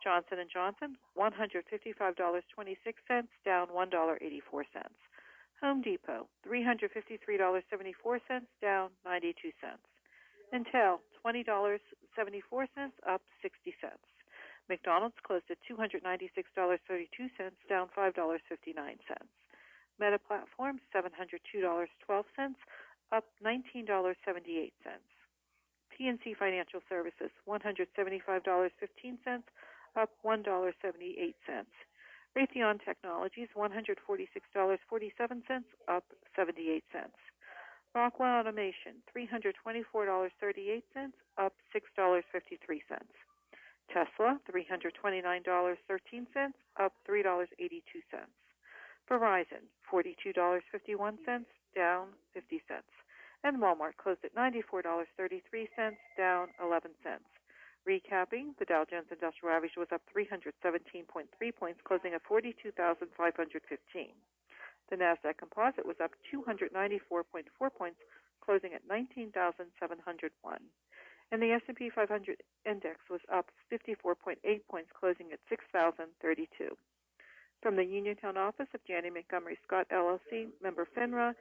Johnson & Johnson, $155.26, down $1.84. Home Depot, $353.74, down 92 cents. Intel, $20.74, up 60 cents. McDonald's closed at $296.32, down $5.59. Meta Platforms, $702.12, up $19.78. PNC Financial Services, $175.15, up $1.78. Raytheon Technologies, $146.47, up 78 cents. Rockwell Automation, $324.38, up $6.53. Tesla, $329.13, up $3.82. Verizon, $42.51, down 50 cents. And Walmart closed at $94.33, down 11 cents. Recapping, the Dow Jones Industrial Average was up 317.3 points, closing at 42,515. The Nasdaq Composite was up 294.4 points, closing at 19,701. And the S&P 500 index was up 54.8 points, closing at 6,032. From the Uniontown office of Janney Montgomery Scott, LLC, member FINRA,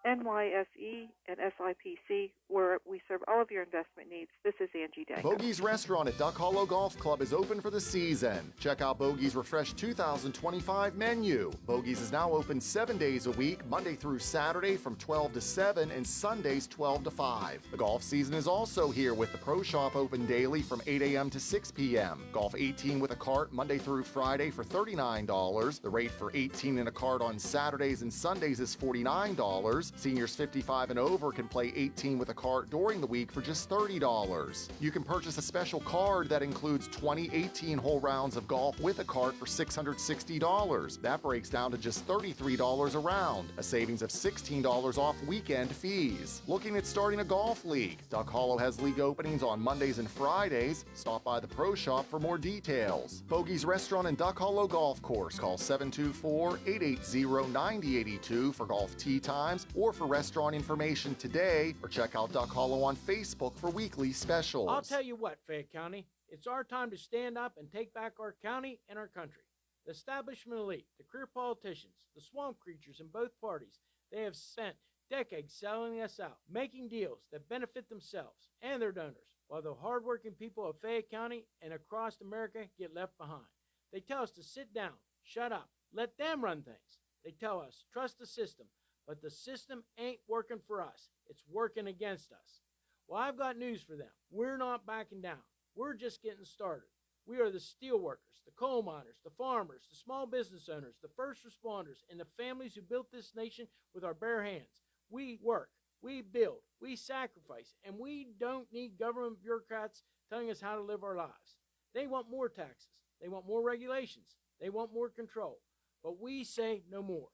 NYSE, and SIPC, where we serve all of your investment needs. This is Angie Danko. Bogey's Restaurant at Duck Hollow Golf Club is open for the season. Check out Bogey's refreshed 2025 menu. Bogey's is now open 7 days a week, Monday through Saturday from 12 to 7 and Sundays 12 to 5. The golf season is also here with the Pro Shop open daily from 8 a.m. to 6 p.m. Golf 18 with a cart Monday through Friday for $39. The rate for 18 in a cart on Saturdays and Sundays is $49. Seniors 55 and over can play 18 with a cart during the week for just $30. You can purchase a special card that includes 20 18-hole rounds of golf with a cart for $660. That breaks down to just $33 a round, a savings of $16 off weekend fees. Looking at starting a golf league? Duck Hollow has league openings on Mondays and Fridays. Stop by the Pro Shop for more details. Bogey's Restaurant and Duck Hollow Golf Course. Call 724-880-9082 for golf tee times or for restaurant information today, or check out Duck Hollow on Facebook for weekly specials. I'll tell you what, Fayette County, it's our time to stand up and take back our county and our country. The establishment elite, the career politicians, the swamp creatures in both parties, they have spent decades selling us out, making deals that benefit themselves and their donors, while the hardworking people of Fayette County and across America get left behind. They tell us to sit down, shut up, let them run things. They tell us, trust the system. But the system ain't working for us. It's working against us. Well, I've got news for them. We're not backing down. We're just getting started. We are the steel workers, the coal miners, the farmers, the small business owners, the first responders, and the families who built this nation with our bare hands. We work, we build, we sacrifice, and we don't need government bureaucrats telling us how to live our lives. They want more taxes. They want more regulations. They want more control. But we say no more.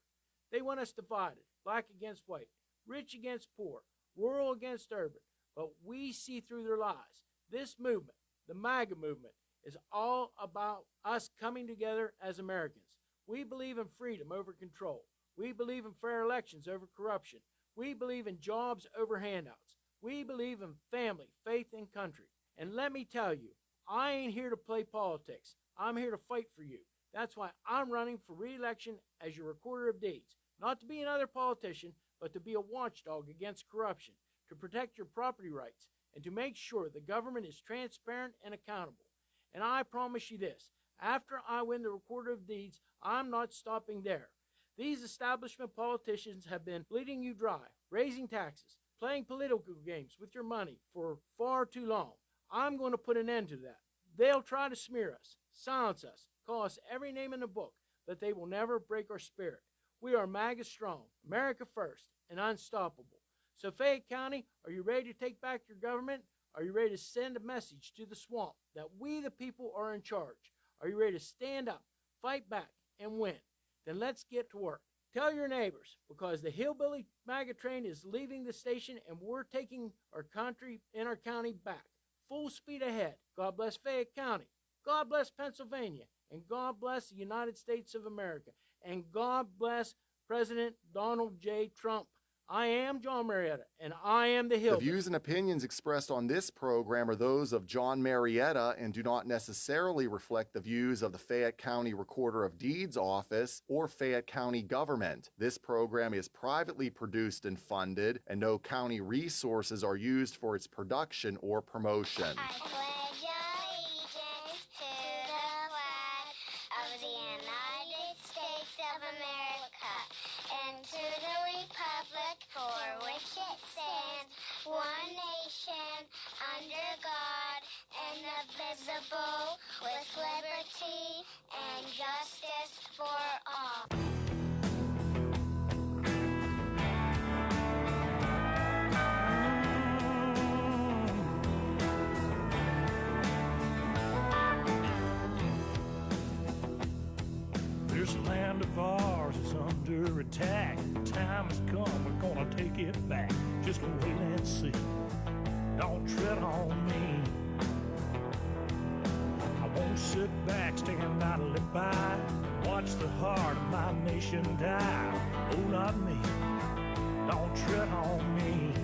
They want us divided. Black against white, rich against poor, rural against urban. But we see through their lies. This movement, the MAGA movement, is all about us coming together as Americans. We believe in freedom over control. We believe in fair elections over corruption. We believe in jobs over handouts. We believe in family, faith, and country. And let me tell you, I ain't here to play politics. I'm here to fight for you. That's why I'm running for re-election as your recorder of deeds. Not to be another politician, but to be a watchdog against corruption, to protect your property rights, and to make sure the government is transparent and accountable. And I promise you this, after I win the recorder of deeds, I'm not stopping there. These establishment politicians have been bleeding you dry, raising taxes, playing political games with your money for far too long. I'm going to put an end to that. They'll try to smear us, silence us, call us every name in the book, but they will never break our spirit. We are MAGA strong, America first, and unstoppable. So Fayette County, are you ready to take back your government? Are you ready to send a message to the swamp that we the people are in charge? Are you ready to stand up, fight back, and win? Then let's get to work. Tell your neighbors, because the Hillbilly MAGA train is leaving the station and we're taking our country and our county back. Full speed ahead. God bless Fayette County. God bless Pennsylvania. And God bless the United States of America. And God bless President Donald J. Trump. I am John Marietta, and I am the The Hillbilly. views and opinions expressed on this program are those of John Marietta and do not necessarily reflect the views of the Fayette County Recorder of Deeds Office or Fayette County government. This program is privately produced and funded, and no county resources are used for its production or promotion. I pledge allegiance to the flag of the United States of America and to the republic for which it stands, one nation, under God, indivisible, with liberty and justice for all. This land of ours is under attack. The time has come, we're gonna take it back. Just wait and see. Don't tread on me. I won't sit back, stand idly by. Watch the heart of my nation die. Oh, not me. Don't tread on me.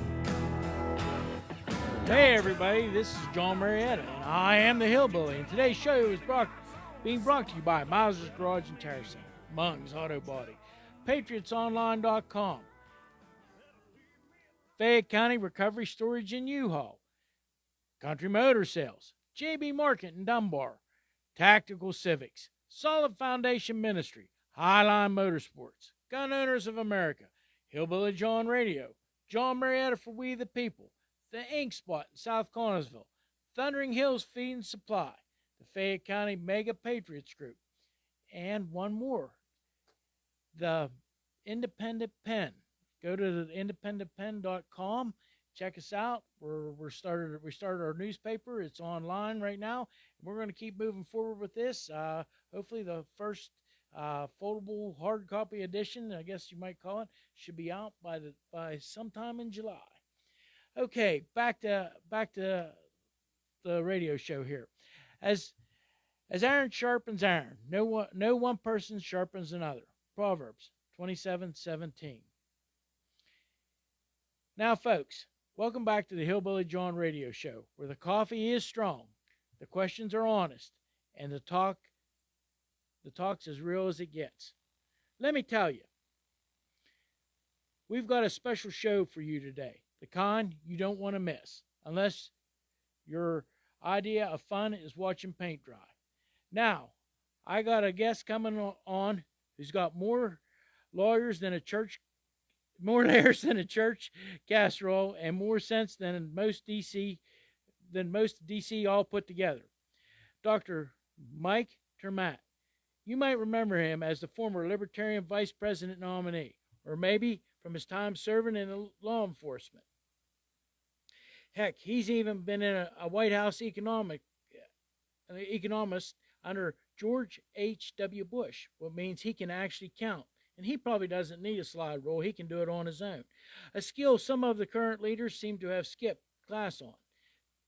Hey everybody, this is John Marietta, and I am the Hillbilly. And today's show is being brought to you by Miser's Garage and Tire Center, Mung's Auto Body, PatriotsOnline.com, Fayette County Recovery Storage and U-Haul, Country Motor Sales, JB Market in Dunbar, Tactical Civics, Solid Foundation Ministry, Highline Motorsports, Gun Owners of America, Hillbilly Jon Radio, John Marietta for We the People, The Ink Spot in South Connellsville, Thundering Hills Feed and Supply, the Fayette County Mega Patriots Group, and one more, the Independent Pen. Go to the independentpen.com. Check us out. We started our newspaper. It's online right now. We're going to keep moving forward with this. Hopefully, the first foldable hard copy edition, I guess you might call it, should be out by sometime in July. Okay, back to the radio show here. As iron sharpens iron, no one person sharpens another. Proverbs 27:17. Now, folks, welcome back to the Hillbilly Jon Radio Show, where the coffee is strong, the questions are honest, and the talk's as real as it gets. Let me tell you, we've got a special show for you today, the kind you don't want to miss, unless your idea of fun is watching paint dry. Now, I got a guest coming on who's got more layers than a church casserole and more sense than most DC all put together. Dr. Mike Termat. You might remember him as the former Libertarian Vice President nominee, or maybe from his time serving in law enforcement. Heck, he's even been in a White House economist under George H.W. Bush, what means he can actually count. And he probably doesn't need a slide rule. He can do it on his own. A skill some of the current leaders seem to have skipped class on.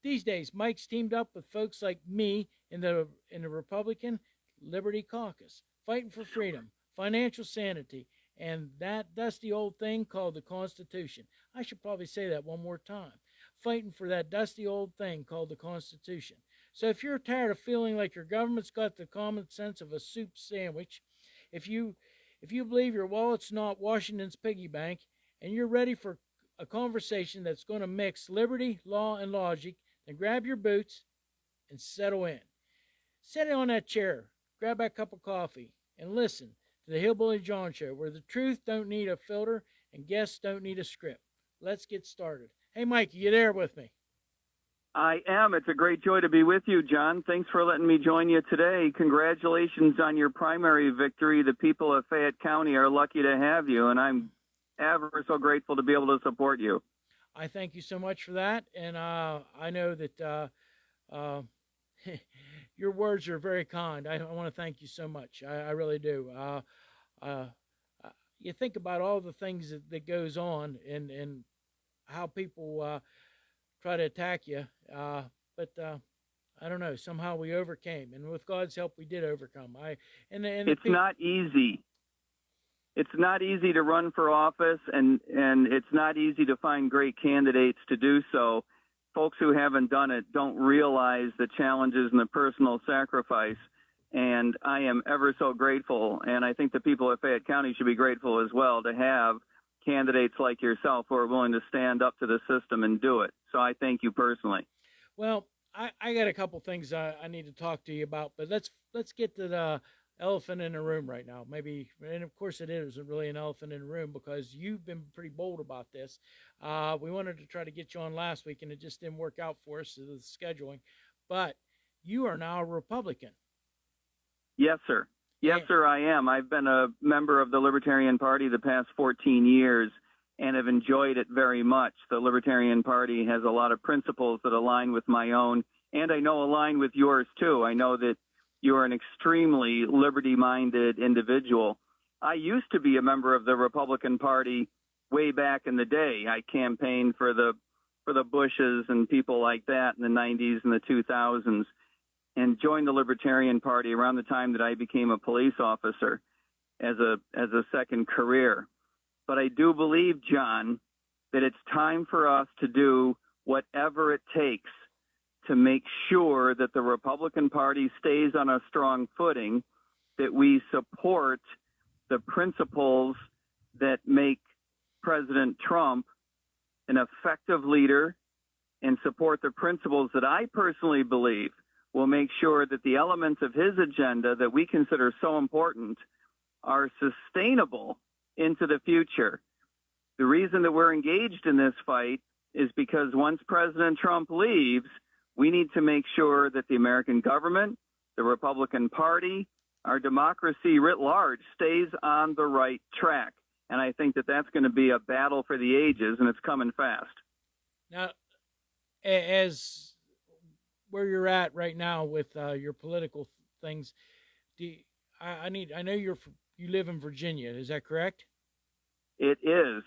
These days, Mike's teamed up with folks like me in the Republican Liberty Caucus, fighting for freedom, financial sanity, and that dusty old thing called the Constitution. I should probably say that one more time. Fighting for that dusty old thing called the Constitution. So if you're tired of feeling like your government's got the common sense of a soup sandwich, if you believe your wallet's not Washington's piggy bank, and you're ready for a conversation that's going to mix liberty, law, and logic, then grab your boots and settle in. Sit on that chair, grab that cup of coffee, and listen to the Hillbilly Jon Show, where the truth don't need a filter and guests don't need a script. Let's get started. Hey, Mike, you there with me? I am. It's a great joy to be with you, John. Thanks for letting me join you today. Congratulations on your primary victory. The people of Fayette County are lucky to have you, and I'm ever so grateful to be able to support you. I thank you so much for that, and I know that your words are very kind. I want to thank you so much. I really do. You think about all the things that goes on and how people try to attack you, but I don't know. Somehow we overcame, and with God's help, we did overcome. It's not easy. it's not easy to run for office, and it's not easy to find great candidates to do so. Folks who haven't done it don't realize the challenges and the personal sacrifice. And I am ever so grateful, and I think the people of Fayette County should be grateful as well, to have candidates like yourself who are willing to stand up to the system and do it. So I thank you personally. Well, I got a couple things I need to talk to you about, but let's get to the elephant in the room right now. Maybe, and of course it isn't really an elephant in the room because you've been pretty bold about this. We wanted to try to get you on last week, and it just didn't work out for us, the scheduling. But you are now a Republican. Yes, sir. Yes, sir, I am. I've been a member of the Libertarian Party the past 14 years and have enjoyed it very much. The Libertarian Party has a lot of principles that align with my own, and I know align with yours, too. I know that you're an extremely liberty-minded individual. I used to be a member of the Republican Party way back in the day. I campaigned for the Bushes and people like that in the 90s and the 2000s. And joined the Libertarian Party around the time that I became a police officer as a second career. But I do believe, John, that it's time for us to do whatever it takes to make sure that the Republican Party stays on a strong footing, that we support the principles that make President Trump an effective leader and support the principles that I personally believe will make sure that the elements of his agenda that we consider so important are sustainable into the future. The reason that we're engaged in this fight is because once President Trump leaves, we need to make sure that the American government, the Republican Party, our democracy writ large stays on the right track. And I think that that's going to be a battle for the ages, and it's coming fast. Now, as where you're at right now with your political things, I know you live in Virginia. Is that correct? It is.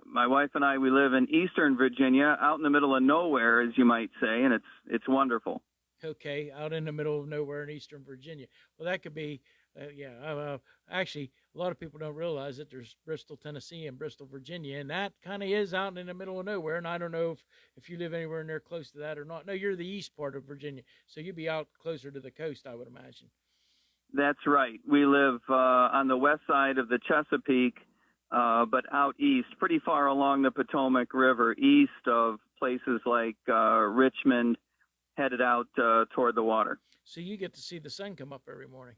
My wife and I, we live in Eastern Virginia, out in the middle of nowhere, as you might say, and it's wonderful. Okay, out in the middle of nowhere in Eastern Virginia. Well, that could be, actually, a lot of people don't realize that there's Bristol, Tennessee, and Bristol, Virginia, and that kind of is out in the middle of nowhere. And I don't know if you live anywhere near close to that or not. No, you're the east part of Virginia, so you'd be out closer to the coast, I would imagine. That's right. We live on the west side of the Chesapeake, but out east, pretty far along the Potomac River, east of places like Richmond, headed out toward the water. So you get to see the sun come up every morning.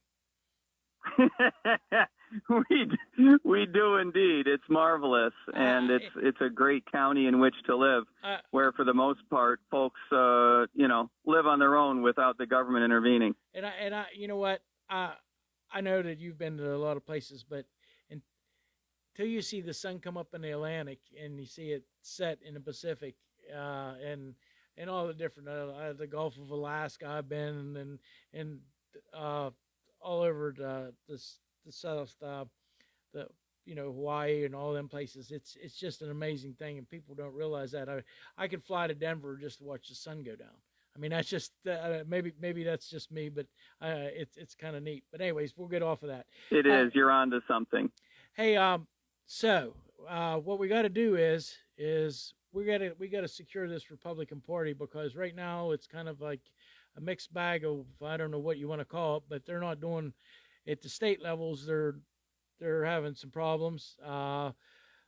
we do indeed. It's marvelous, and it's a great county in which to live, where for the most part folks live on their own without the government intervening. And I you know what, I know that you've been to a lot of places, but until you see the sun come up in the Atlantic and you see it set in the Pacific, and all the different the Gulf of Alaska I've been, and all over the south, Hawaii and all them places. It's just an amazing thing, and people don't realize that. I could fly to Denver just to watch the sun go down. I mean, that's just maybe that's just me, but it's kind of neat. But anyways, we'll get off of that. It is. You're on to something. Hey, so what we got to do is we got to secure this Republican Party, because right now it's kind of like a mixed bag of, I don't know what you want to call it, but they're not doing at the state levels. They're having some problems.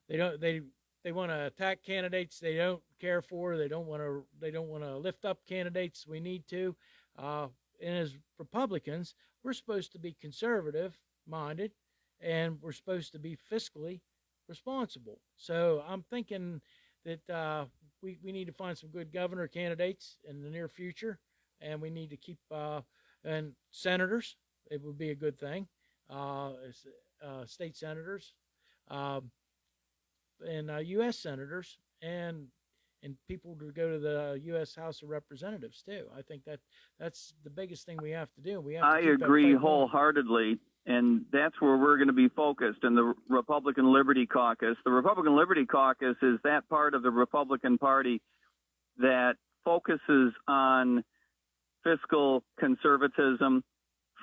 They want to attack candidates they don't care for. They don't want to lift up candidates we need to. And as Republicans, we're supposed to be conservative minded, and we're supposed to be fiscally responsible. So I'm thinking that we need to find some good governor candidates in the near future, and we need to keep and senators. It would be a good thing. State senators, and U.S. senators, and people to go to the U.S. House of Representatives too. I think that's the biggest thing we have to do. I agree wholeheartedly. And that's where we're going to be focused in the Republican Liberty Caucus. The Republican Liberty Caucus is that part of the Republican Party that focuses on fiscal conservatism,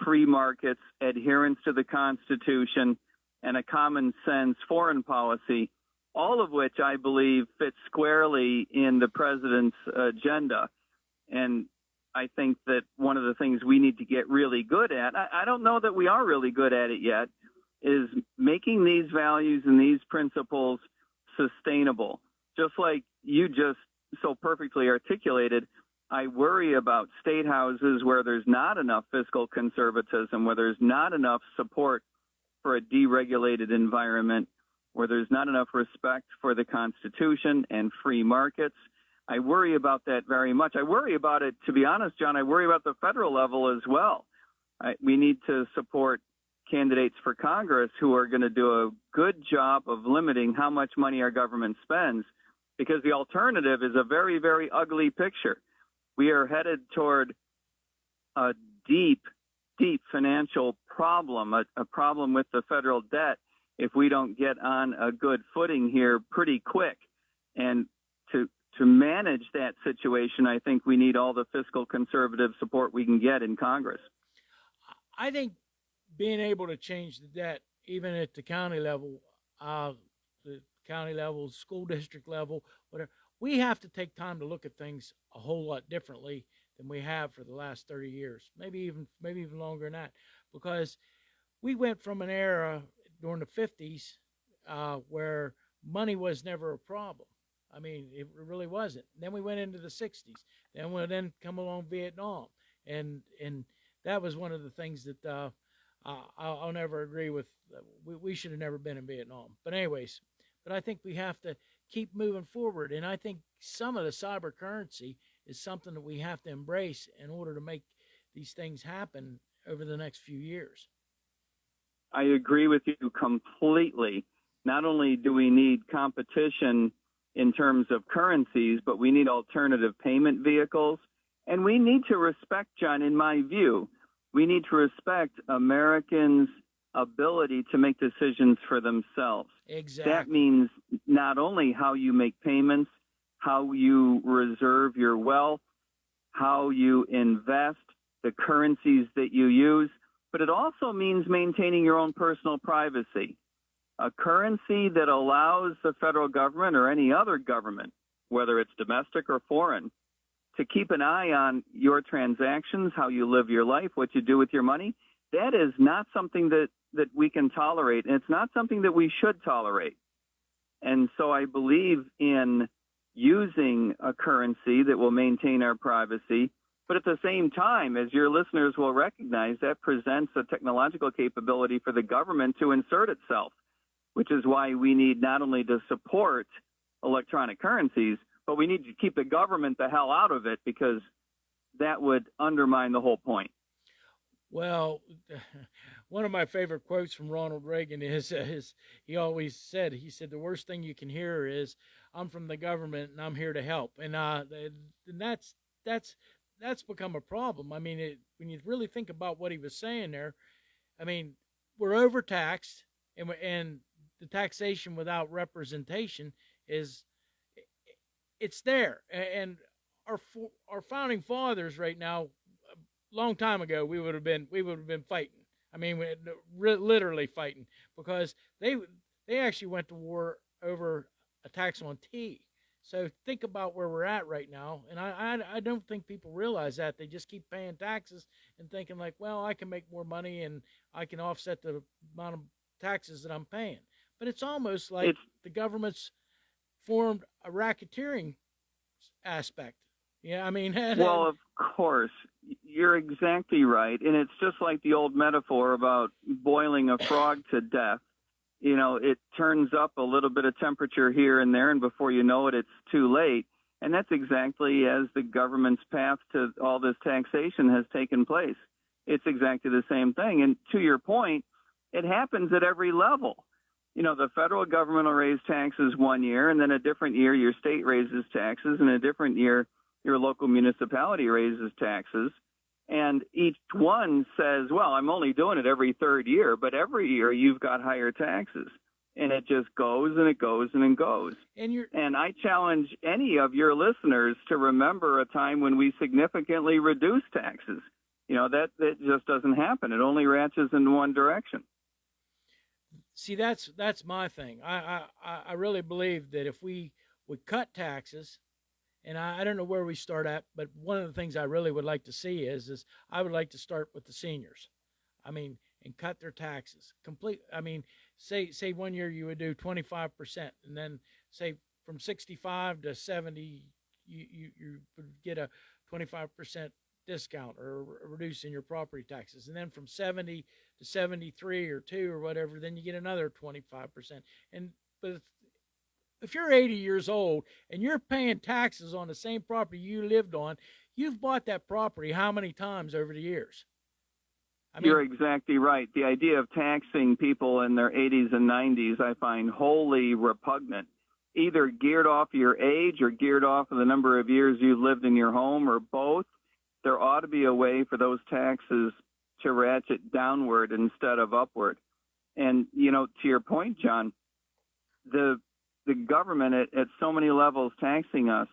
free markets, adherence to the Constitution, and a common sense foreign policy, all of which I believe fits squarely in the president's agenda. And I think that one of the things we need to get really good at, I don't know that we are really good at it yet, is making these values and these principles sustainable. Just like you just so perfectly articulated, I worry about state houses where there's not enough fiscal conservatism, where there's not enough support for a deregulated environment, where there's not enough respect for the Constitution and free markets. I worry about that very much. I worry about it, to be honest, John, I worry about the federal level as well. We need to support candidates for Congress who are going to do a good job of limiting how much money our government spends, because the alternative is a very, very ugly picture. We are headed toward a deep, deep financial problem, a problem with the federal debt if we don't get on a good footing here pretty quick. And to manage that situation, I think we need all the fiscal conservative support we can get in Congress. I think being able to change the debt, even at the county level, school district level, whatever, we have to take time to look at things a whole lot differently than we have for the last 30 years, maybe even longer than that, because we went from an era during the 50s where money was never a problem. I mean, it really wasn't. Then we went into the 60s. Then come along Vietnam, and that was one of the things that I'll never agree with. We should have never been in Vietnam. But anyways, I think we have to keep moving forward, and I think some of the cyber currency is something that we have to embrace in order to make these things happen over the next few years. I agree with you completely. Not only do we need competition in terms of currencies, but we need alternative payment vehicles. And we need to respect, John, in my view, we need to respect Americans' ability to make decisions for themselves. Exactly. That means not only how you make payments, how you reserve your wealth, how you invest, the currencies that you use, but it also means maintaining your own personal privacy. A currency that allows the federal government or any other government, whether it's domestic or foreign, to keep an eye on your transactions, how you live your life, what you do with your money, that is not something that we can tolerate, and it's not something that we should tolerate. And so I believe in using a currency that will maintain our privacy, but at the same time, as your listeners will recognize, that presents a technological capability for the government to insert itself, which is why we need not only to support electronic currencies, but we need to keep the government the hell out of it, because that would undermine the whole point. Well, one of my favorite quotes from Ronald Reagan is he always said, the worst thing you can hear is, I'm from the government and I'm here to help. And that's become a problem. I mean, when you really think about what he was saying there, I mean, we're overtaxed, and the taxation without representation it's there. And our founding fathers right now, a long time ago, we would have been fighting. I mean, literally fighting, because they actually went to war over a tax on tea. So think about where we're at right now. And I don't think people realize that. They just keep paying taxes and thinking like, well, I can make more money and I can offset the amount of taxes that I'm paying. But it's almost like the government's formed a racketeering aspect. Yeah, I mean. Well, of course, you're exactly right. And it's just like the old metaphor about boiling a frog to death. You know, it turns up a little bit of temperature here and there, and before you know it, it's too late. And that's exactly as the government's path to all this taxation has taken place. It's exactly the same thing. And to your point, it happens at every level. You know, the federal government will raise taxes one year, and then a different year your state raises taxes, and a different year your local municipality raises taxes. And each one says, well, I'm only doing it every third year, but every year you've got higher taxes. And it just goes and it goes and it goes. And I challenge any of your listeners to remember a time when we significantly reduced taxes. You know, that just doesn't happen. It only ratchets in one direction. See, that's my thing. I really believe that if we would cut taxes, and I don't know where we start at, but one of the things I really would like to see is I would like to start with the seniors. I mean, and cut their taxes complete. I mean, say 1 year you would do 25%, and then say from 65 to 70, you would get a 25% discount or reduce in your property taxes, and then from 70 to 73 or 2 or whatever, then you get another 25%. And but if you're 80 years old and you're paying taxes on the same property you lived on, you've bought that property how many times over the years? I mean, you're exactly right. The idea of taxing people in their 80s and 90s, I find wholly repugnant, either geared off your age or geared off of the number of years you've lived in your home, or both. There ought to be a way for those taxes to ratchet downward instead of upward. And, to your point, John, the government at so many levels taxing us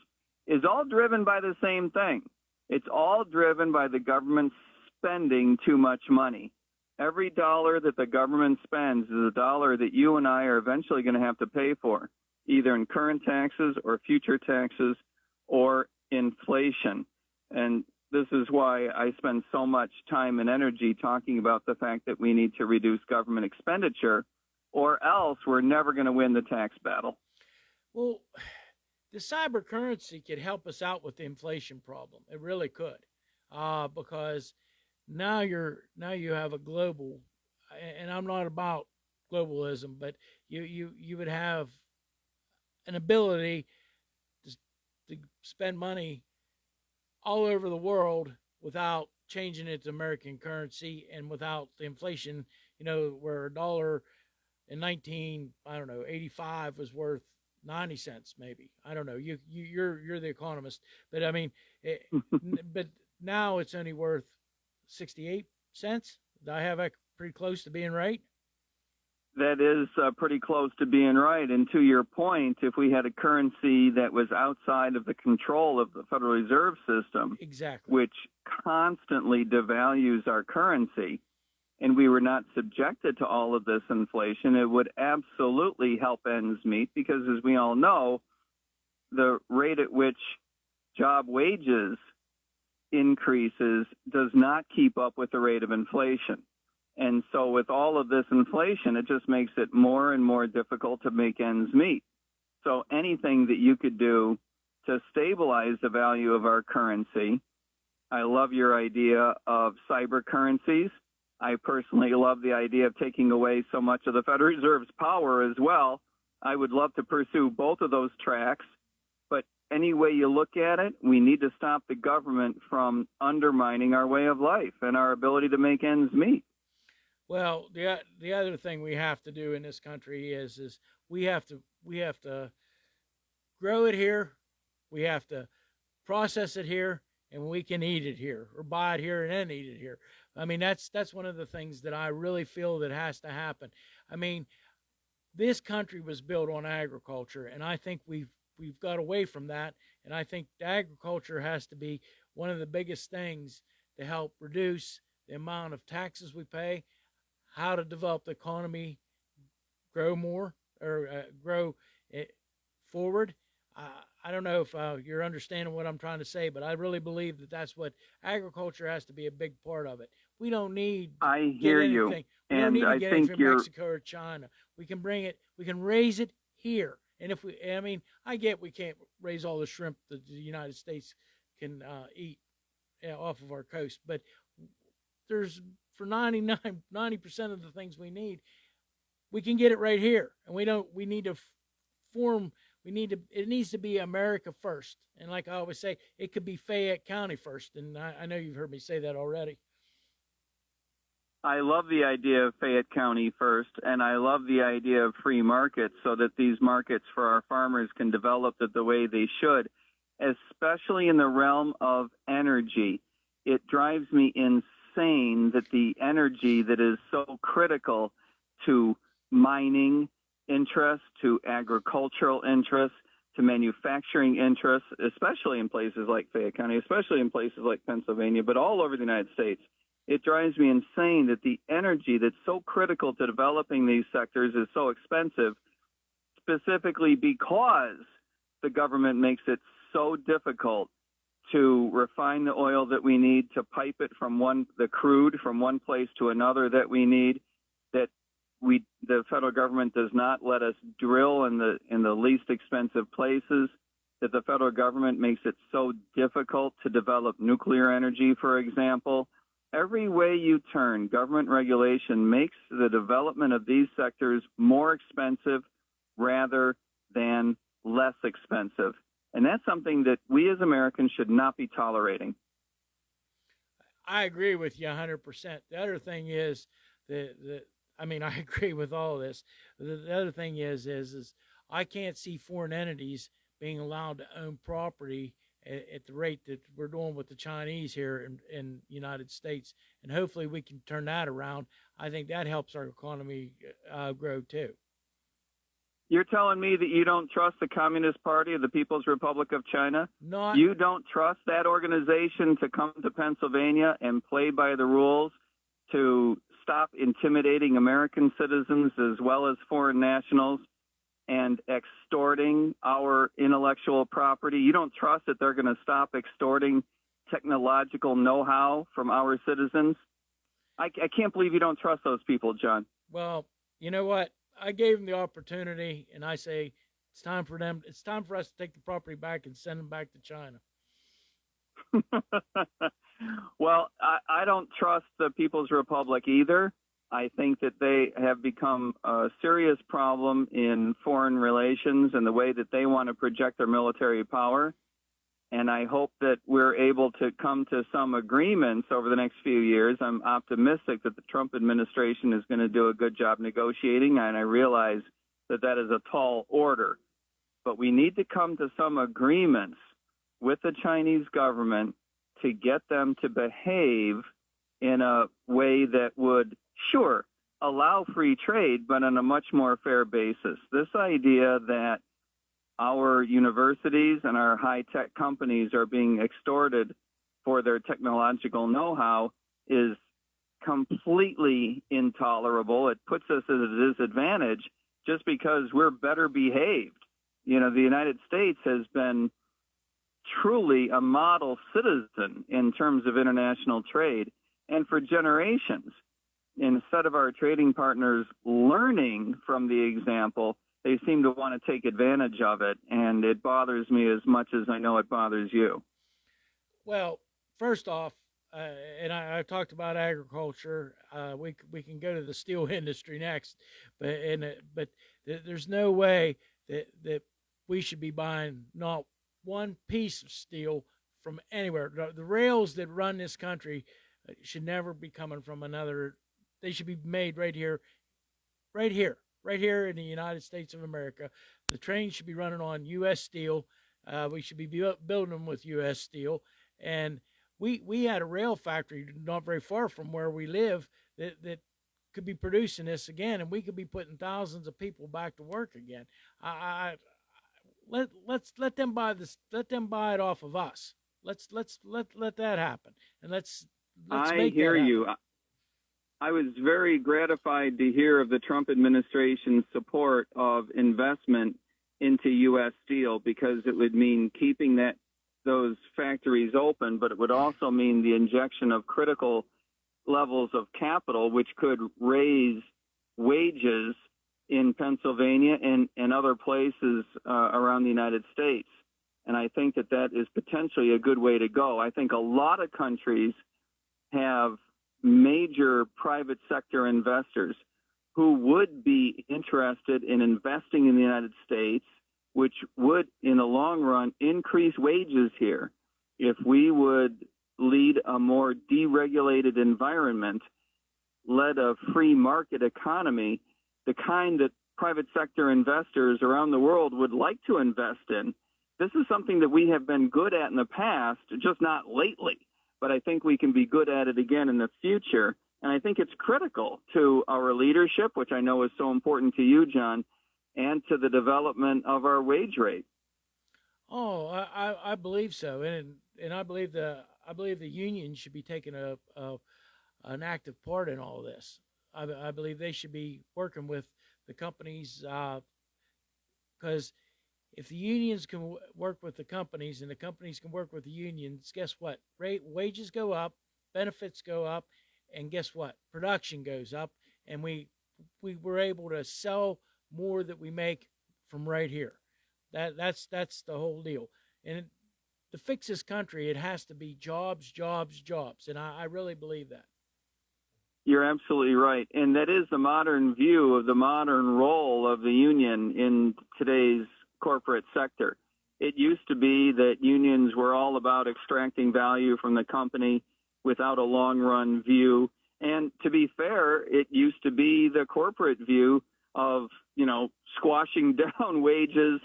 is all driven by the same thing. It's all driven by the government spending too much money. Every dollar that the government spends is a dollar that you and I are eventually going to have to pay for, either in current taxes or future taxes or inflation. And this is why I spend so much time and energy talking about the fact that we need to reduce government expenditure, or else we're never going to win the tax battle. Well, the cyber currency could help us out with the inflation problem. It really could, because now you have a global, and I'm not about globalism, but you would have an ability to spend money all over the world without changing it to American currency and without the inflation, where a dollar in 85 was worth 90 cents, maybe. I don't know. You're the economist, but I mean, but now it's only worth 68 cents. I have that pretty close to being right. That is pretty close to being right. And to your point, if we had a currency that was outside of the control of the Federal Reserve System, exactly, which constantly devalues our currency, and we were not subjected to all of this inflation, it would absolutely help ends meet, because as we all know, the rate at which job wages increases does not keep up with the rate of inflation. And so with all of this inflation, it just makes it more and more difficult to make ends meet. So anything that you could do to stabilize the value of our currency. I love your idea of cyber currencies. I personally love the idea of taking away so much of the Federal Reserve's power as well. I would love to pursue both of those tracks. But any way you look at it, we need to stop the government from undermining our way of life and our ability to make ends meet. Well, the other thing we have to do in this country is we have to grow it here, we have to process it here, and we can eat it here, or buy it here and then eat it here. I mean, that's one of the things that I really feel that has to happen. I mean, this country was built on agriculture, and I think we've got away from that. And I think agriculture has to be one of the biggest things to help reduce the amount of taxes we pay, how to develop the economy, grow more, or grow it forward. I don't know if you're understanding what I'm trying to say, but I really believe that that's what agriculture has to be a big part of it. We don't need. I hear you, and I get think it from you're Mexico or China. We can bring it. We can raise it here. And I get we can't raise all the shrimp that the United States can eat off of our coast, but there's for 90% of the things we need, we can get it right here. And we need to form. It needs to be America first. And like I always say, it could be Fayette County first. And I know you've heard me say that already. I love the idea of Fayette County first, and I love the idea of free markets so that these markets for our farmers can develop it the way they should, especially in the realm of energy. It drives me insane that the energy that is so critical to mining interests, to agricultural interests, to manufacturing interests, especially in places like Fayette County, especially in places like Pennsylvania, but all over the United States, it drives me insane that the energy that's so critical to developing these sectors is so expensive, specifically because the government makes it so difficult to refine the oil that we need, to pipe it from the crude from one place to another that we need, that the federal government does not let us drill in the least expensive places, that the federal government makes it so difficult to develop nuclear energy, for example. Every way you turn, government regulation makes the development of these sectors more expensive rather than less expensive. And that's something that we as Americans should not be tolerating. I agree with you 100%. The other thing is I agree with all of this. The other thing is I can't see foreign entities being allowed to own property at the rate that we're doing with the Chinese here in the United States. And hopefully we can turn that around. I think that helps our economy grow too. You're telling me that you don't trust the Communist Party of the People's Republic of China? Not. You don't trust that organization to come to Pennsylvania and play by the rules, to stop intimidating American citizens as well as foreign nationals and extorting our intellectual property? You don't trust that they're going to stop extorting technological know-how from our citizens? I can't believe you don't trust those people, John. Well, you know what? I gave them the opportunity, and I say it's time for us to take the property back and send them back to China. Well, I don't trust the People's Republic either. I think that they have become a serious problem in foreign relations and the way that they want to project their military power. And I hope that we're able to come to some agreements over the next few years. I'm optimistic that the Trump administration is going to do a good job negotiating, and I realize that that is a tall order. But we need to come to some agreements with the Chinese government to get them to behave in a way that would, sure, allow free trade, but on a much more fair basis. This idea that our universities and our high-tech companies are being extorted for their technological know-how is completely intolerable. It puts us at a disadvantage just because we're better behaved. You know, the United States has been truly a model citizen in terms of international trade, and for generations. Instead of our trading partners learning from the example, they seem to want to take advantage of it, and it bothers me as much as I know it bothers you. Well, first off, and I talked about agriculture. We can go to the steel industry next, but there's no way that we should be buying not one piece of steel from anywhere. The rails that run this country should never be coming from another. They should be made right here in the United States of America. The trains should be running on U.S. steel. We should be building them with U.S. steel. And we had a rail factory not very far from where we live that could be producing this again, and we could be putting thousands of people back to work again. Let them buy this. Let them buy it off of us. Let that happen, and let's I hear you. I was very gratified to hear of the Trump administration's support of investment into U.S. steel, because it would mean keeping those factories open, but it would also mean the injection of critical levels of capital, which could raise wages in Pennsylvania and other places around the United States. And I think that is potentially a good way to go. I think a lot of countries have major private sector investors who would be interested in investing in the United States, which would, in the long run, increase wages here. If we would lead a more deregulated environment, led a free market economy, the kind that private sector investors around the world would like to invest in. This is something that we have been good at in the past, just not lately. But I think we can be good at it again in the future. And I think it's critical to our leadership, which I know is so important to you, John, and to the development of our wage rate. Oh, I believe so, and I believe the union should be taking a an active part in all this. I believe they should be working with the companies because if the unions can work with the companies and the companies can work with the unions, guess what? Wages go up, benefits go up, and guess what? Production goes up, and we were able to sell more that we make from right here. That's the whole deal. And to fix this country, it has to be jobs, jobs, jobs, and I really believe that. You're absolutely right. And that is the modern view of the modern role of the union in today's corporate sector. It used to be that unions were all about extracting value from the company without a long-run view. And to be fair, it used to be the corporate view of, squashing down wages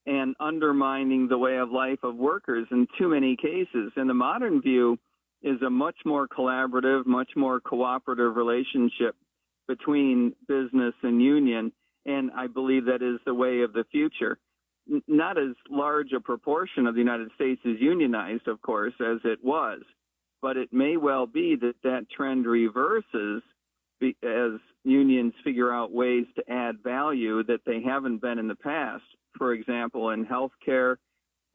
and undermining the way of life of workers in too many cases. And the modern view is a much more collaborative, much more cooperative relationship between business and union. And I believe that is the way of the future. Not as large a proportion of the United States is unionized, of course, as it was, but it may well be that that trend reverses as unions figure out ways to add value that they haven't been in the past. For example, in healthcare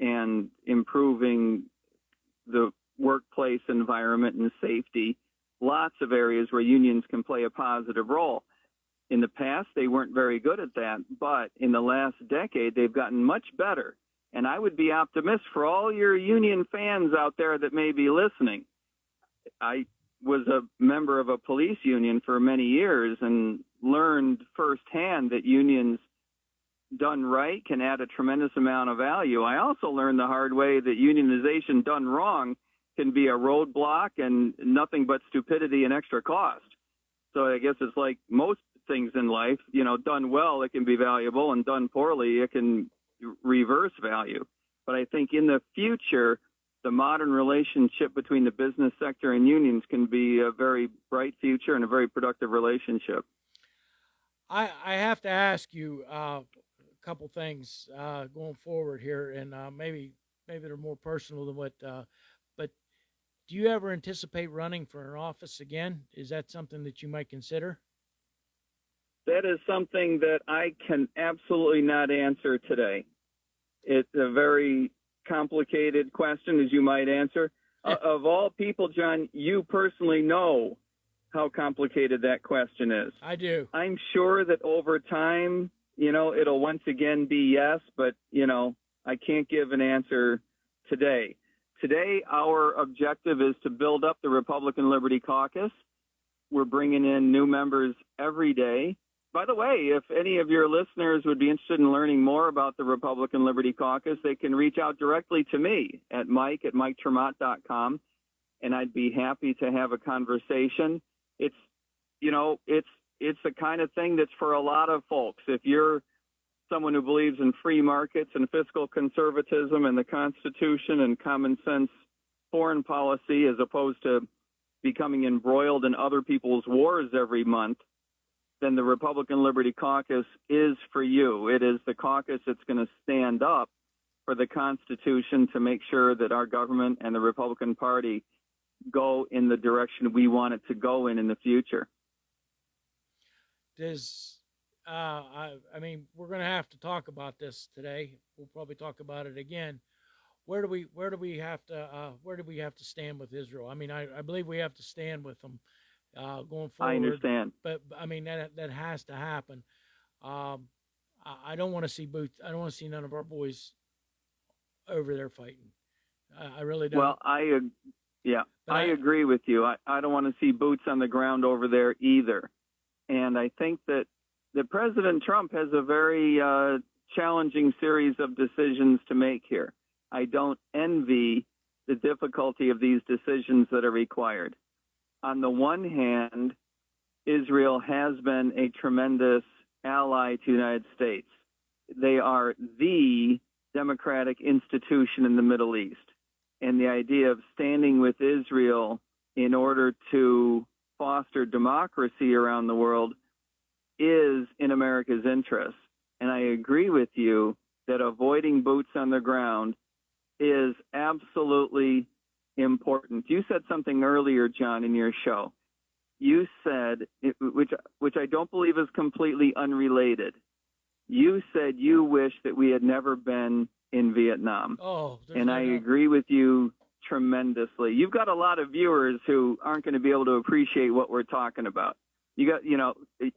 and improving the workplace environment and safety, lots of areas where unions can play a positive role. In the past, they weren't very good at that, but in the last decade, they've gotten much better. And I would be optimistic for all your union fans out there that may be listening. I was a member of a police union for many years and learned firsthand that unions done right can add a tremendous amount of value. I also learned the hard way that unionization done wrong can be a roadblock and nothing but stupidity and extra cost. So I guess it's like most things in life, done well, it can be valuable, and done poorly, it can reverse value. But I think in the future, the modern relationship between the business sector and unions can be a very bright future and a very productive relationship. I have to ask you a couple things going forward here, and maybe they're more personal than what, but do you ever anticipate running for an office again? Is that something that you might consider? That is something that I can absolutely not answer today. It's a very complicated question, as you might answer. Of all people, John, you personally know how complicated that question is. I do. I'm sure that over time, it'll once again be yes, but, I can't give an answer today. Today, our objective is to build up the Republican Liberty Caucus. We're bringing in new members every day. By the way, if any of your listeners would be interested in learning more about the Republican Liberty Caucus, they can reach out directly to me at mike@miketremont.com, and I'd be happy to have a conversation. It's the kind of thing that's for a lot of folks. If you're someone who believes in free markets and fiscal conservatism and the Constitution and common sense foreign policy as opposed to becoming embroiled in other people's wars every month, then the Republican Liberty Caucus is for you. It is the caucus that's going to stand up for the Constitution to make sure that our government and the Republican Party go in the direction we want it to go in the future. We're going to have to talk about this today. We'll probably talk about it again. Where do we have to stand with Israel? I believe we have to stand with them going forward. I understand, but that has to happen. I don't want to see boots. I don't want to see none of our boys over there fighting. I really don't. Well, I agree with you. I don't want to see boots on the ground over there either. And I think that President Trump has a very challenging series of decisions to make here. I don't envy the difficulty of these decisions that are required. On the one hand, Israel has been a tremendous ally to the United States. They are the democratic institution in the Middle East. And the idea of standing with Israel in order to foster democracy around the world is in America's interest. And I agree with you that avoiding boots on the ground is absolutely important. You said something earlier, John, in your show. you said, which I don't believe is completely unrelated. You said you wish that we had never been in Vietnam. And I agree with you tremendously. You've got a lot of viewers who aren't going to be able to appreciate what we're talking about. You got,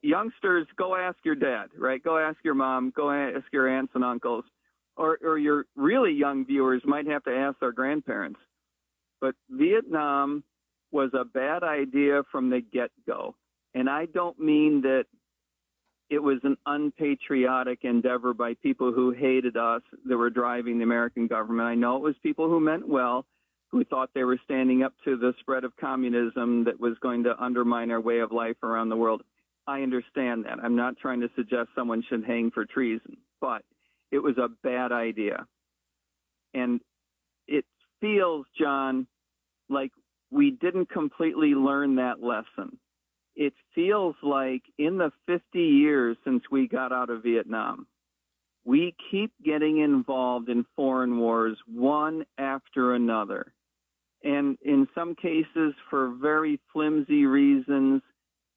youngsters, go ask your dad, right? Go ask your mom, go ask your aunts and uncles, or your really young viewers might have to ask their grandparents. But Vietnam was a bad idea from the get-go. And I don't mean that it was an unpatriotic endeavor by people who hated us that were driving the American government. I know it was people who meant well, who thought they were standing up to the spread of communism that was going to undermine our way of life around the world. I understand that. I'm not trying to suggest someone should hang for treason, but it was a bad idea. And it feels, John, like we didn't completely learn that lesson. It feels like in the 50 years since we got out of Vietnam, we keep getting involved in foreign wars one after another. And in some cases for very flimsy reasons.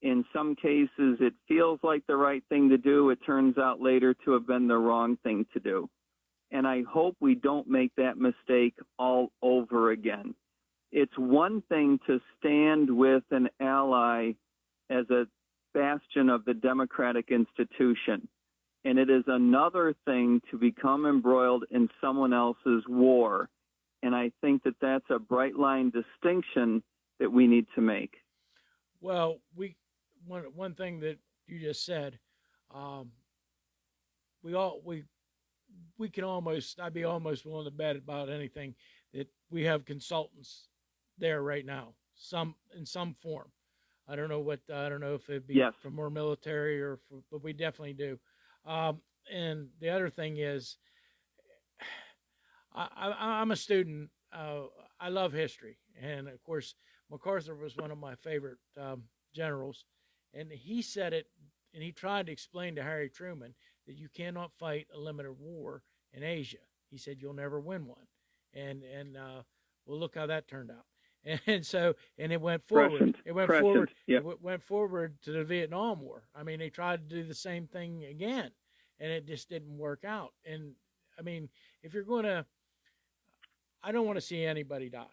In some cases, it feels like the right thing to do. It turns out later to have been the wrong thing to do. And I hope we don't make that mistake all over again. It's one thing to stand with an ally as a bastion of the democratic institution. And it is another thing to become embroiled in someone else's war. And I think that that's a bright line distinction that we need to make. Well, one thing that you just said, I'd be almost willing to bet about anything that we have consultants there right now, in some form. I don't know if it'd be from more military but we definitely do. And the other thing is, I'm a student. I love history. And of course, MacArthur was one of my favorite generals. And he said it, and he tried to explain to Harry Truman that you cannot fight a limited war in Asia. He said, you'll never win one. And well, look how that turned out. And so, and it went forward. It went forward to the Vietnam War. I mean, they tried to do the same thing again, and it just didn't work out. And I mean, if you're going to, I don't want to see anybody die,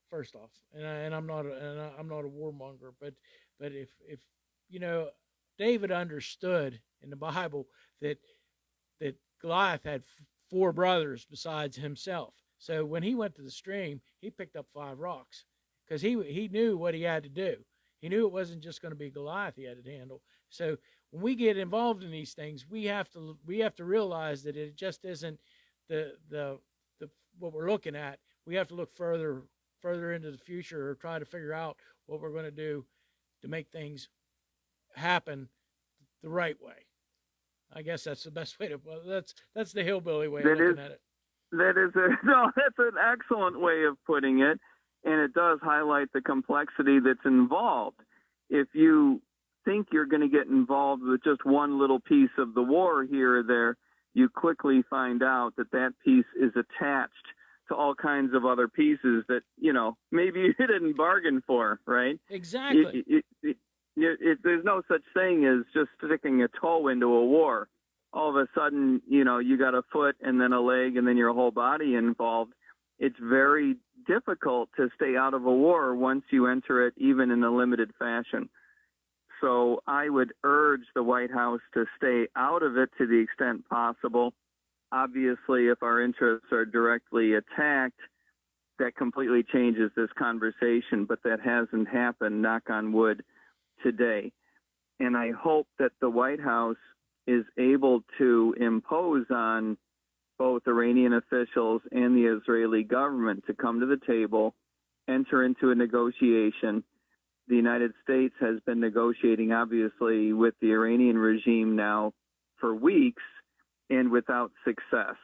first off. And I'm not a warmonger, but if David understood in the Bible that Goliath had 4 brothers besides himself. So when he went to the stream, he picked up 5 rocks because he knew what he had to do. He knew it wasn't just going to be Goliath he had to handle. So when we get involved in these things, we have to realize that it just isn't the what we're looking at. We have to look further into the future or try to figure out what we're going to do to make things happen the right way. I guess that's the best way to. Well, that's the hillbilly way of looking at it. That's an excellent way of putting it, and it does highlight the complexity that's involved. If you think you're going to get involved with just one little piece of the war here or there, you quickly find out that piece is attached to all kinds of other pieces that, maybe you didn't bargain for, right? Exactly. There's no such thing as just sticking a toe into a war. All of a sudden, you got a foot and then a leg and then your whole body involved. It's very difficult to stay out of a war once you enter it, even in a limited fashion. So I would urge the White House to stay out of it to the extent possible. Obviously, if our interests are directly attacked, that completely changes this conversation, but that hasn't happened, knock on wood, today. And I hope that the White House is able to impose on both Iranian officials and the Israeli government to come to the table, enter into a negotiation. The United States has been negotiating, obviously, with the Iranian regime now for weeks and without success.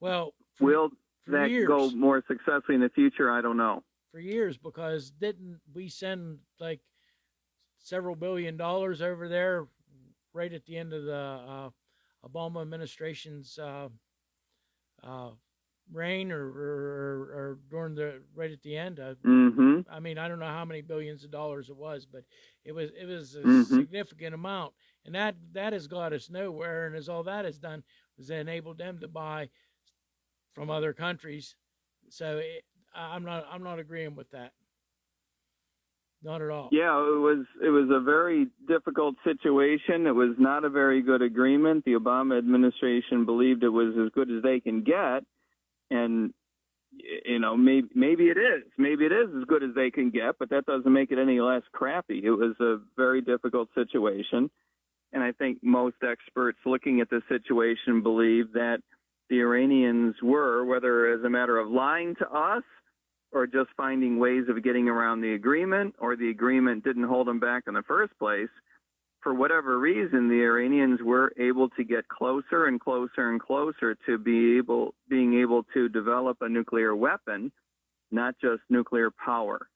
Well, will that years, go more successfully in the future? I don't know. For years, because didn't we send like several $1 billion over there right at the end of the Obama administration's rain or during right at the end. I mean, I don't know how many billions of dollars it was, but it was a significant amount, and that has got us nowhere. And as all that has done was enabled them to buy from other countries. So I'm not agreeing with that. Not at all. Yeah, it was a very difficult situation. It was not a very good agreement. The Obama administration believed it was as good as they can get, and maybe it is. Maybe it is as good as they can get, but that doesn't make it any less crappy. It was a very difficult situation, and I think most experts looking at the situation believe that the Iranians were, whether as a matter of lying to us or just finding ways of getting around the agreement, or the agreement didn't hold them back in the first place, for whatever reason, the Iranians were able to get closer and closer and closer to being able to develop a nuclear weapon, not just nuclear power.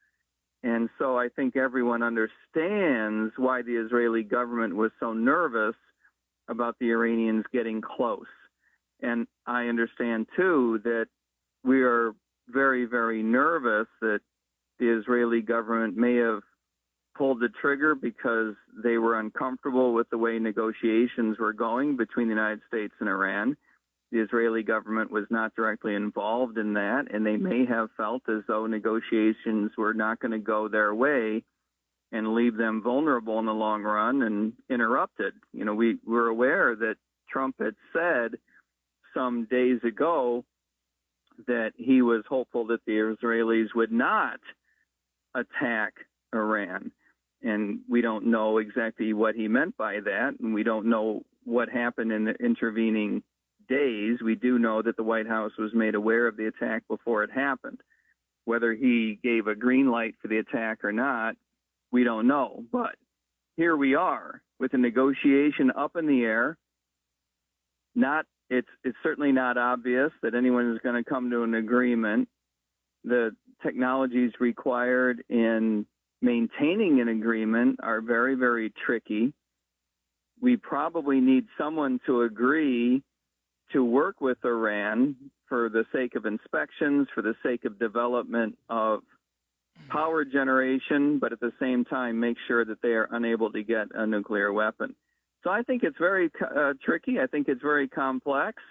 And so I think everyone understands why the Israeli government was so nervous about the Iranians getting close. And I understand, too, that we are very, very nervous that the Israeli government may have pulled the trigger because they were uncomfortable with the way negotiations were going between the United States and Iran. The Israeli government was not directly involved in that, and they may have felt as though negotiations were not going to go their way and leave them vulnerable in the long run and interrupted. We were aware that Trump had said some days ago that he was hopeful that the Israelis would not attack Iran. And we don't know exactly what he meant by that, and we don't know what happened in the intervening days. We do know that the White House was made aware of the attack before it happened. Whether he gave a green light for the attack or not, we don't know. But here we are with a negotiation up in the air. It's certainly not obvious that anyone is going to come to an agreement. The technologies required in maintaining an agreement are very, very tricky. We probably need someone to agree to work with Iran for the sake of inspections, for the sake of development of power generation, but at the same time make sure that they are unable to get a nuclear weapon. So I think it's very tricky. I think it's very complex.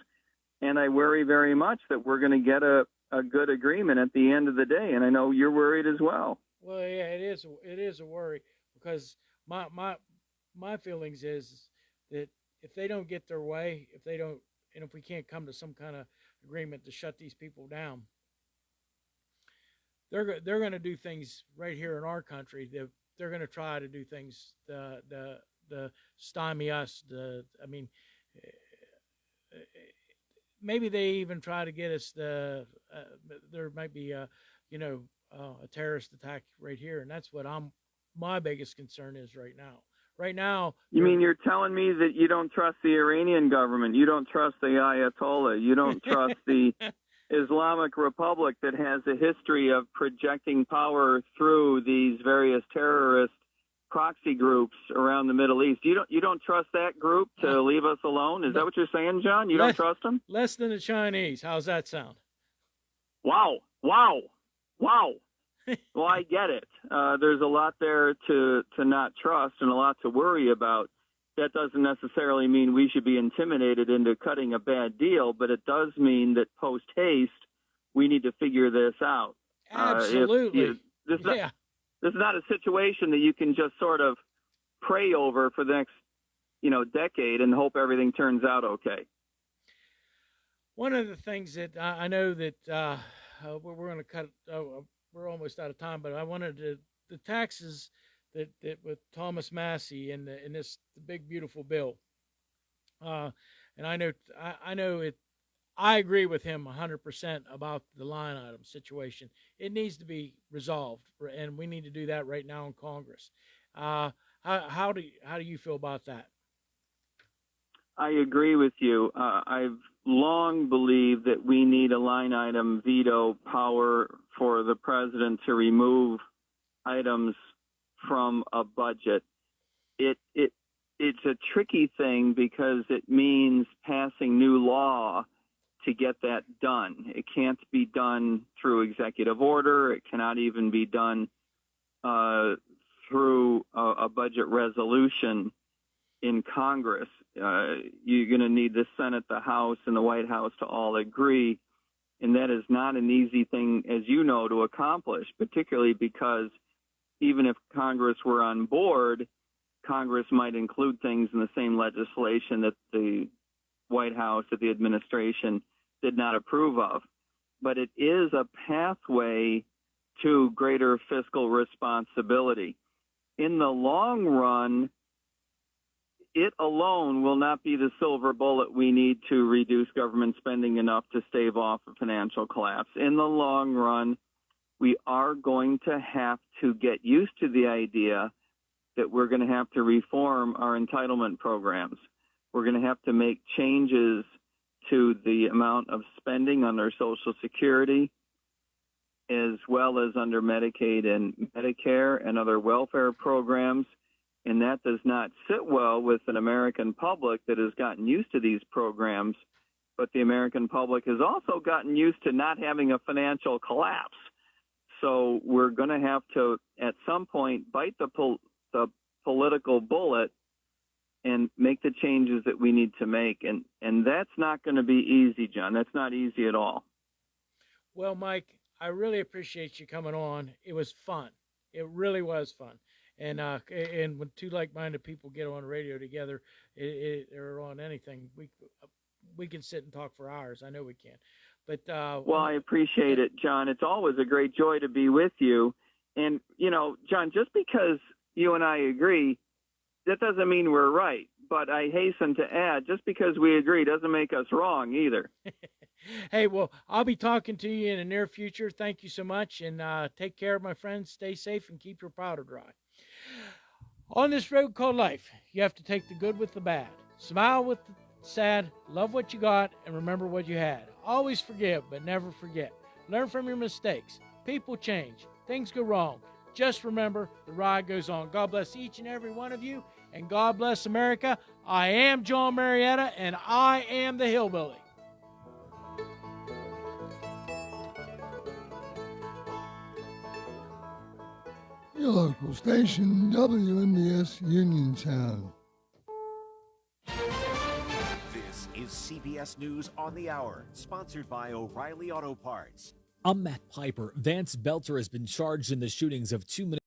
And I worry very much that we're going to get a good agreement at the end of the day. And I know you're worried as well. Well, yeah, it is a worry, because my feelings is that if they don't get their way, if we can't come to some kind of agreement to shut these people down, they're going to do things right here in our country. They're going to try to do things to stymie us. Maybe they even try to get us. There might be a terrorist attack right here, and that's what my biggest concern is right now. Right now, you mean you're telling me that you don't trust the Iranian government, you don't trust the Ayatollah, you don't trust the Islamic Republic that has a history of projecting power through these various terrorist proxy groups around the Middle East. You don't trust that group to leave us alone? Is that what you're saying, John? You don't trust them? Less than the Chinese. How's that sound? Wow. Well, I get it. There's a lot there to not trust and a lot to worry about. That doesn't necessarily mean we should be intimidated into cutting a bad deal, but it does mean that post-haste, we need to figure this out. Absolutely. This is not a situation that you can just sort of pray over for the next, decade and hope everything turns out okay. One of the things that I know that we're going to cut, we're almost out of time, but I wanted the taxes that with Thomas Massey in this big beautiful bill, and I know it. I agree with him 100% about the line item situation. It needs to be resolved, and we need to do that right now in Congress. How do you feel about that? I agree with you. I've long believed that we need a line item veto power for the president to remove items from a budget. It's a tricky thing because it means passing new law to get that done. It can't be done through executive order. It cannot even be done through a budget resolution in Congress. You're going to need the Senate, the House, and the White House to all agree, and that is not an easy thing, as you know, to accomplish, particularly because even if Congress were on board, Congress might include things in the same legislation that the White House, that the administration did not approve of. But it is a pathway to greater fiscal responsibility. In the long run, it alone will not be the silver bullet we need to reduce government spending enough to stave off a financial collapse. In the long run, we are going to have to get used to the idea that we're going to have to reform our entitlement programs. We're going to have to make changes to the amount of spending under Social Security, as well as under Medicaid and Medicare and other welfare programs. And that does not sit well with an American public that has gotten used to these programs. But the American public has also gotten used to not having a financial collapse. So we're going to have to, at some point, bite the political bullet and make the changes that we need to make. And that's not going to be easy, John. That's not easy at all. Well, Mike, I really appreciate you coming on. It was fun. It really was fun. And when two like-minded people get on the radio together, or on anything, we can sit and talk for hours. I know we can. But well, I appreciate it, John. It's always a great joy to be with you. And, you know, John, just because you and I agree, that doesn't mean we're right. But I hasten to add, just because we agree doesn't make us wrong either. Hey, well, I'll be talking to you in the near future. Thank you so much. And take care, my friends. Stay safe and keep your powder dry. On this road called life, you have to take the good with the bad. Smile with the sad, love what you got, and remember what you had. Always forgive, but never forget. Learn from your mistakes. People change. Things go wrong. Just remember, the ride goes on. God bless each and every one of you, and God bless America. I am John Marietta, and I am the Hillbilly. Your local station, WMBS Uniontown. This is CBS News on the Hour, sponsored by O'Reilly Auto Parts. I'm Matt Piper. Vance Belter has been charged in the shootings of 2